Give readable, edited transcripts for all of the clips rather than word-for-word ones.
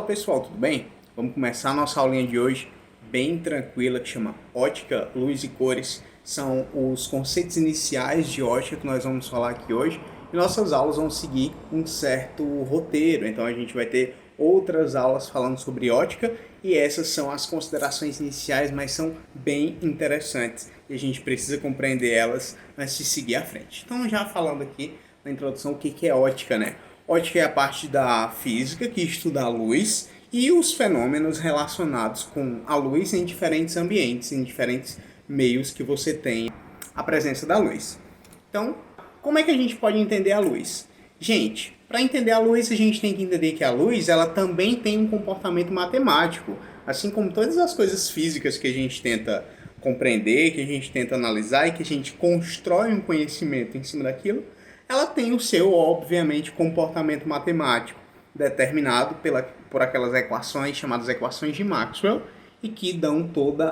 pessoal, tudo bem? Vamos começar a nossa aulinha de hoje bem tranquila, que chama Ótica, Luz e Cores. São os conceitos iniciais de ótica que nós vamos falar aqui hoje. E nossas aulas vão seguir um certo roteiro, então a gente vai ter outras aulas falando sobre ótica e essas são as considerações iniciais, mas são bem interessantes e a gente precisa compreender elas antes de seguir à frente. Então, já falando aqui na introdução, o que é ótica, né? Ótica é a parte da física que estuda a luz e os fenômenos relacionados com a luz em diferentes ambientes, em diferentes meios que você tem a presença da luz. Então, como é que a gente pode entender a luz? Gente, para entender a luz, a gente tem que entender que a luz ela também tem um comportamento matemático, assim como todas as coisas físicas que a gente tenta compreender, que a gente tenta analisar e que a gente constrói um conhecimento em cima daquilo, ela tem o seu, obviamente, comportamento matemático determinado por aquelas equações chamadas equações de Maxwell e que dão todo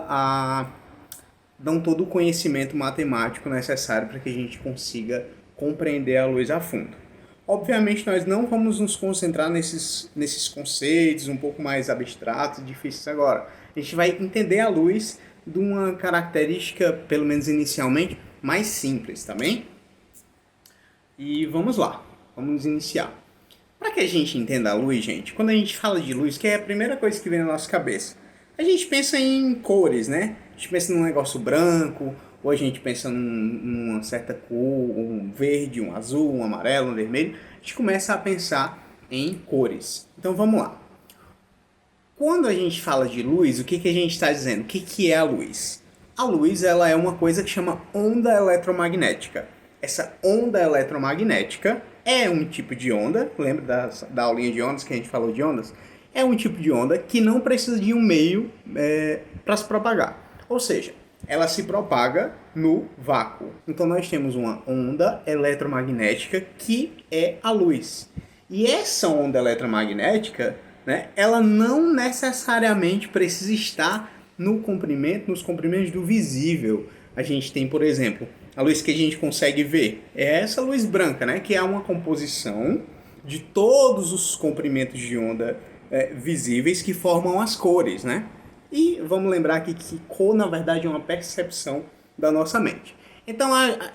o conhecimento matemático necessário para que a gente consiga compreender a luz a fundo. Obviamente, nós não vamos nos concentrar nesses conceitos um pouco mais abstratos e difíceis agora. A gente vai entender a luz de uma característica, pelo menos inicialmente, mais simples, tá bem? E vamos lá, vamos iniciar. Para que a gente entenda a luz, gente, quando a gente fala de luz, que é a primeira coisa que vem na nossa cabeça, a gente pensa em cores, né? A gente pensa num negócio branco, ou a gente pensa numa certa cor, um verde, um azul, um amarelo, um vermelho. A gente começa a pensar em cores. Então vamos lá. Quando a gente fala de luz, o que a gente está dizendo? O que é a luz? A luz ela é uma coisa que chama onda eletromagnética. Essa onda eletromagnética é um tipo de onda, lembra da aulinha de ondas que a gente falou de ondas? É um tipo de onda que não precisa de um meio para se propagar. Ou seja, ela se propaga no vácuo. Então nós temos uma onda eletromagnética que é a luz. E essa onda eletromagnética, né, ela não necessariamente precisa estar nos comprimentos do visível. A gente tem, por exemplo, a luz que a gente consegue ver é essa luz branca, né? Que é uma composição de todos os comprimentos de onda visíveis que formam as cores, né? E vamos lembrar aqui que cor, na verdade, é uma percepção da nossa mente. Então,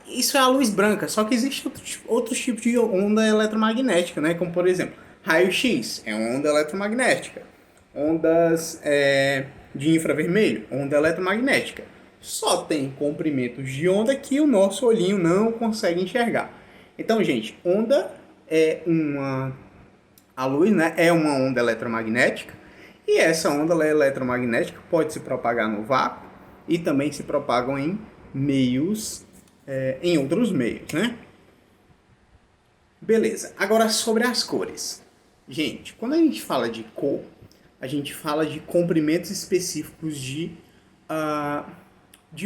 isso é a luz branca, só que existem outros tipos de onda eletromagnética, né? Como, por exemplo, raio-x é uma onda eletromagnética. Ondas de infravermelho, onda eletromagnética. Só tem comprimentos de onda que o nosso olhinho não consegue enxergar. Então, gente, onda a luz, né, é uma onda eletromagnética e essa onda eletromagnética pode se propagar no vácuo e também se propagam em meios, em outros meios, né? Beleza. Agora sobre as cores. Gente, quando a gente fala de cor, a gente fala de comprimentos específicos de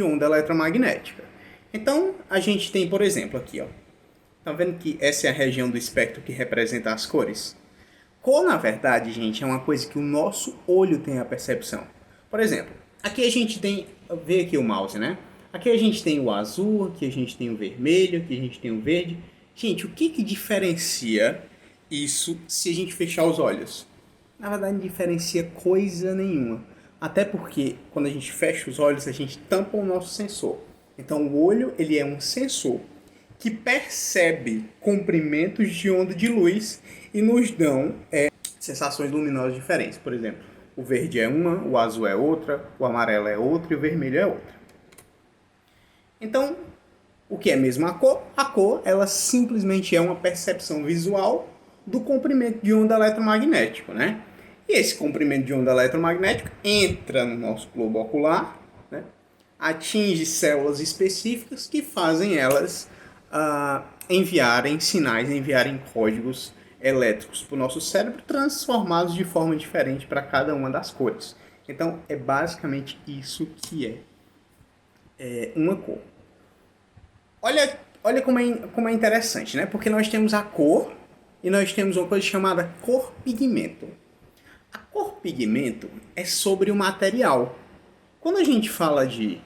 onda eletromagnética. Então, a gente tem, por exemplo, aqui, ó. Tá vendo que essa é a região do espectro que representa as cores? Cor, na verdade, gente, é uma coisa que o nosso olho tem a percepção. Por exemplo, aqui a gente tem, vê aqui o mouse, né? Aqui a gente tem o azul, aqui a gente tem o vermelho, aqui a gente tem o verde. Gente, o que diferencia isso se a gente fechar os olhos? Na verdade, não diferencia coisa nenhuma. Até porque, quando a gente fecha os olhos, a gente tampa o nosso sensor. Então, o olho ele é um sensor que percebe comprimentos de onda de luz e nos dão sensações luminosas diferentes. Por exemplo, o verde é uma, o azul é outra, o amarelo é outra e o vermelho é outra. Então, o que é mesmo a cor? A cor, ela simplesmente é uma percepção visual do comprimento de onda eletromagnético, né? E esse comprimento de onda eletromagnética entra no nosso globo ocular, né? Atinge células específicas que fazem elas enviarem sinais, enviarem códigos elétricos para o nosso cérebro, transformados de forma diferente para cada uma das cores. Então, é basicamente isso que é uma cor. Olha como é interessante, né? Porque nós temos a cor e nós temos uma coisa chamada cor-pigmento. A cor-pigmento é sobre o material. Quando a gente fala de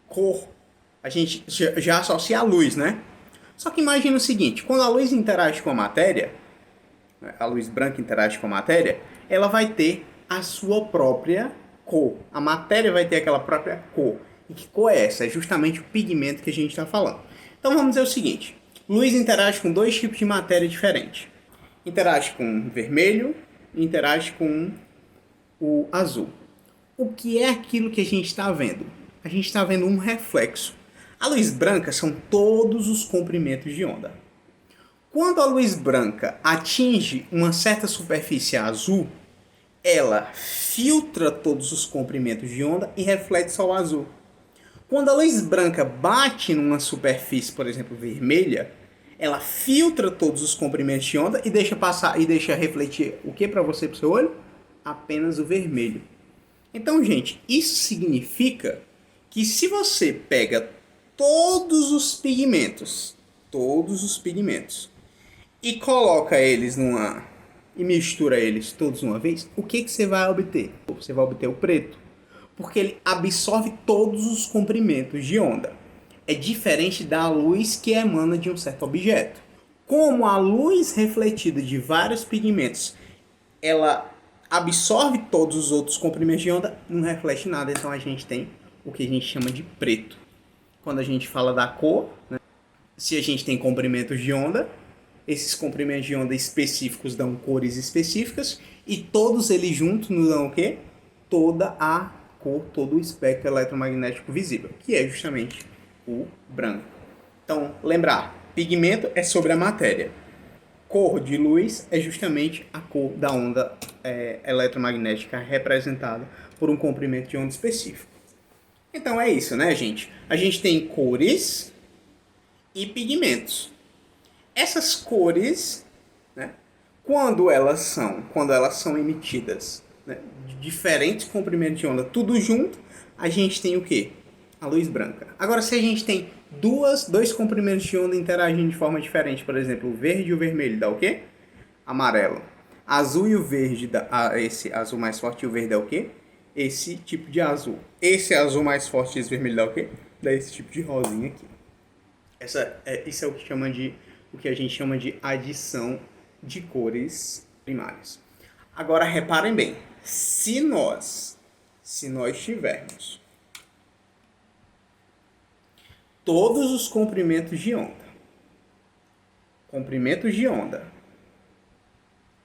cor, a gente já associa a luz, né? Só que imagina o seguinte, quando a luz interage com a matéria, a luz branca interage com a matéria, ela vai ter a sua própria cor. A matéria vai ter aquela própria cor. E que cor é essa? É justamente o pigmento que a gente está falando. Então vamos dizer o seguinte: luz interage com dois tipos de matéria diferentes. Interage com vermelho e interage com o azul. O que é aquilo que a gente está vendo? A gente está vendo um reflexo. A luz branca são todos os comprimentos de onda. Quando a luz branca atinge uma certa superfície azul, ela filtra todos os comprimentos de onda e reflete só o azul. Quando a luz branca bate numa superfície, por exemplo, vermelha, ela filtra todos os comprimentos de onda e deixa passar e deixa refletir o que para você, para o seu olho? Apenas o vermelho. Então, gente, isso significa que se você pega todos os pigmentos, e coloca eles e mistura eles todos uma vez, o que você vai obter? Você vai obter o preto, porque ele absorve todos os comprimentos de onda. É diferente da luz que emana de um certo objeto. Como a luz refletida de vários pigmentos, ela absorve todos os outros comprimentos de onda, não reflete nada, então a gente tem o que a gente chama de preto. Quando a gente fala da cor, né, se a gente tem comprimentos de onda, esses comprimentos de onda específicos dão cores específicas e todos eles juntos nos dão o quê? Toda a cor, todo o espectro eletromagnético visível, que é justamente o branco. Então, lembrar, pigmento é sobre a matéria. Cor de luz é justamente a cor da onda eletromagnética representada por um comprimento de onda específico. Então é isso, né, gente? A gente tem cores e pigmentos. Essas cores, né, quando elas são emitidas, né, de diferentes comprimentos de onda, tudo junto, a gente tem o quê? A luz branca. Agora, se a gente tem dois comprimentos de onda interagindo de forma diferente, por exemplo, o verde e o vermelho, dá o quê? Amarelo. Azul e o verde, esse azul mais forte e o verde dá o quê? Esse tipo de azul. Esse azul mais forte e esse vermelho dá o quê? Dá esse tipo de rosinha aqui. Isso é o que a gente chama de adição de cores primárias. Agora reparem bem, se nós tivermos todos os comprimentos de onda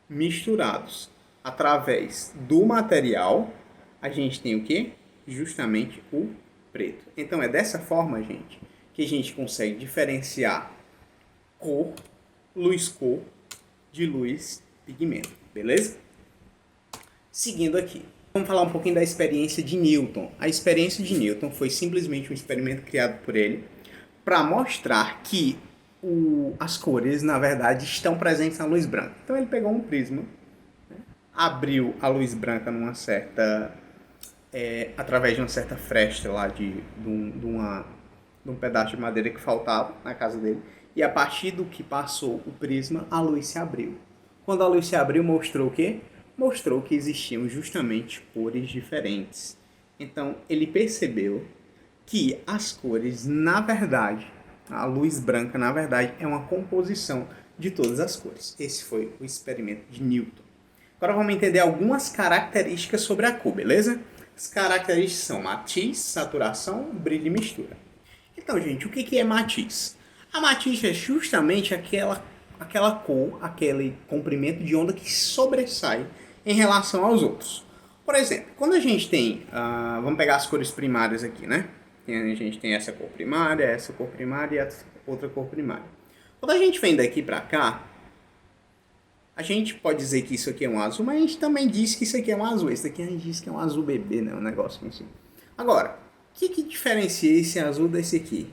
misturados através do material, a gente tem o quê? Justamente o preto. Então é dessa forma, gente, que a gente consegue diferenciar cor, luz-cor, de luz, pigmento, beleza? Seguindo aqui, vamos falar um pouquinho da experiência de Newton. A experiência de Newton foi simplesmente um experimento criado por ele para mostrar que as cores, na verdade, estão presentes na luz branca. Então ele pegou um prisma, né, abriu a luz branca através de uma certa fresta lá de um pedaço de madeira que faltava na casa dele, e a partir do que passou o prisma, a luz se abriu. Quando a luz se abriu, mostrou o quê? Mostrou que existiam justamente cores diferentes. Então, ele percebeu que as cores, na verdade, a luz branca, na verdade, é uma composição de todas as cores. Esse foi o experimento de Newton. Agora vamos entender algumas características sobre a cor, beleza? As características são matiz, saturação, brilho e mistura. Então, gente, o que é matiz? A matiz é justamente aquela cor, aquele comprimento de onda que sobressai em relação aos outros. Por exemplo, quando a gente tem, vamos pegar as cores primárias aqui, né? A gente tem essa cor primária e essa outra cor primária. Quando a gente vem daqui para cá, a gente pode dizer que isso aqui é um azul, mas a gente também diz que isso aqui é um azul. Esse daqui a gente diz que é um azul bebê, né? Um negócio assim. Agora, o que diferencia esse azul desse aqui?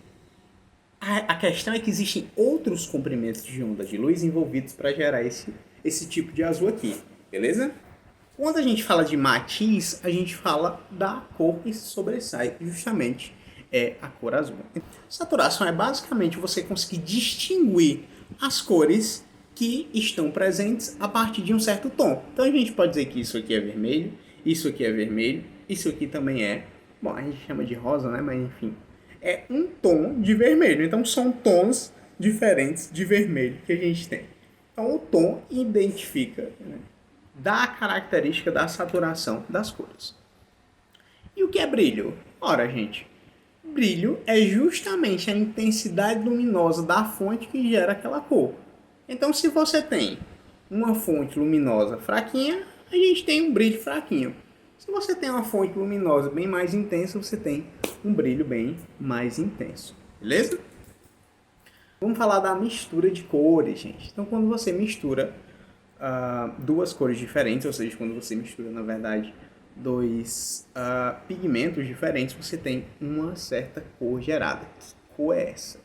A questão é que existem outros comprimentos de onda de luz envolvidos para gerar esse tipo de azul aqui, beleza? Quando a gente fala de matiz, a gente fala da cor que sobressai, justamente é a cor azul. Saturação é basicamente você conseguir distinguir as cores que estão presentes a partir de um certo tom. Então a gente pode dizer que isso aqui é vermelho, isso aqui é vermelho, isso aqui também é, bom, a gente chama de rosa, né, mas enfim, é um tom de vermelho. Então são tons diferentes de vermelho que a gente tem. Então o tom identifica, né, da característica da saturação das cores. E o que é brilho? Ora, gente, brilho é justamente a intensidade luminosa da fonte que gera aquela cor. Então, se você tem uma fonte luminosa fraquinha, a gente tem um brilho fraquinho. Se você tem uma fonte luminosa bem mais intensa, você tem um brilho bem mais intenso. Beleza? Vamos falar da mistura de cores, gente. Então, quando você mistura duas cores diferentes, ou seja, quando você mistura, na verdade, dois pigmentos diferentes, você tem uma certa cor gerada. Que cor é essa?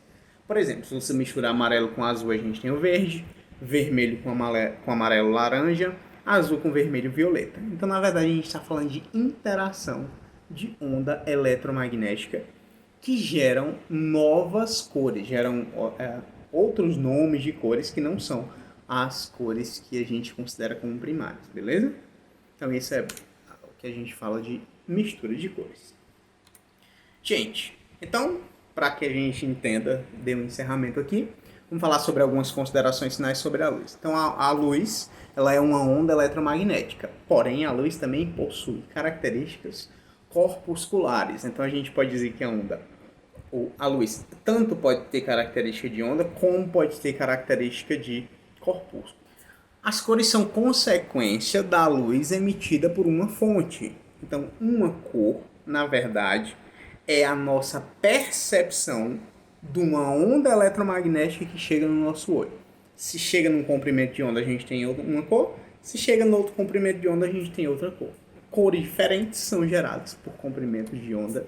Por exemplo, se você misturar amarelo com azul, a gente tem o verde, vermelho com amarelo laranja, azul com vermelho violeta. Então, na verdade, a gente está falando de interação de onda eletromagnética que geram novas cores, geram outros nomes de cores que não são as cores que a gente considera como primárias, beleza? Então, isso é o que a gente fala de mistura de cores. Gente, então, para que a gente entenda, dê um encerramento aqui, vamos falar sobre algumas considerações finais sobre a luz. Então, a luz, ela é uma onda eletromagnética, porém, a luz também possui características corpusculares. Então, a gente pode dizer que a luz tanto pode ter característica de onda, como pode ter característica de corpúsculo. As cores são consequência da luz emitida por uma fonte. Então, uma cor, na verdade, é a nossa percepção de uma onda eletromagnética que chega no nosso olho. Se chega num comprimento de onda, a gente tem uma cor. Se chega no outro comprimento de onda, a gente tem outra cor. Cores diferentes são geradas por comprimentos de onda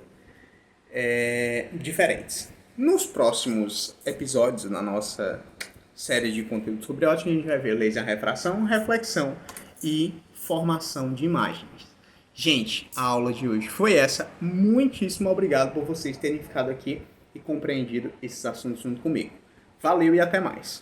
diferentes. Nos próximos episódios, na nossa série de conteúdo sobre ótica, a gente vai ver laser refração, reflexão e formação de imagens. Gente, a aula de hoje foi essa. Muitíssimo obrigado por vocês terem ficado aqui e compreendido esses assuntos junto comigo. Valeu e até mais!